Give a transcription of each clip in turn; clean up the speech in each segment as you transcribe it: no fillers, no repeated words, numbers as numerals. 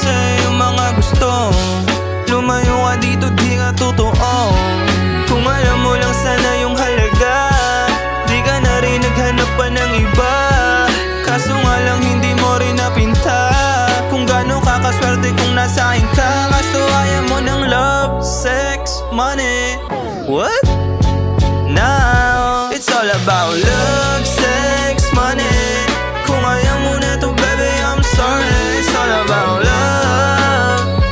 sa'yo yung mga gusto. Lumayo ka dito, di ka totoo. Kung alam mo lang sana yung halaga, di ka na rin naghanap pa ng iba. Kaso nga lang hindi mo rin napinta kung gaano ka kaswerte kung nasa akin ka. Kaso ayaw mo ng love, sex, money. What? Now it's all about love, sex, money. Kung ayaw mo na to baby, I'm sorry. It's all about love.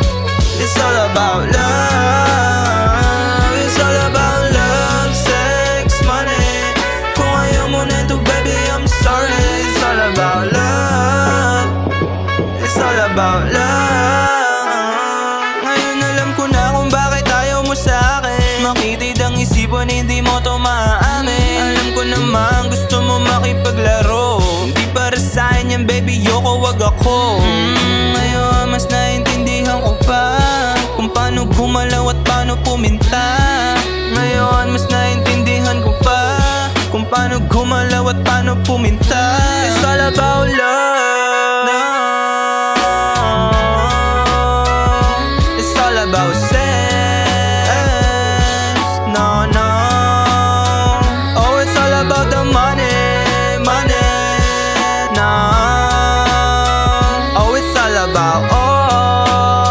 It's all about love. It's all about love, sex, money. Kung ayaw mo na to baby, I'm sorry. It's all about love. It's all about love. Ngayon alam ko na kung bakit ayaw mo sa akin. Makitid ang isipan, hindi mo to maaamin. Alam ko naman gusto mo makipaglaro. Hindi para sa'kin yan baby, yoko wag ako. Ngayon mas naintindihan ko pa kung paano gumalaw at paano puminta. Ngayon mas naintindihan ko pa kung paano gumalaw at paano puminta. It's all about love. No. It's all about sex. No, no. Oh, it's all about the money, money. No. Oh, it's all about all.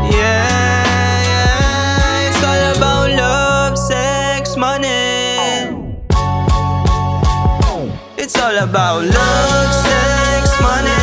Yeah, yeah. It's all about love, sex, money. It's all about love, sex, money.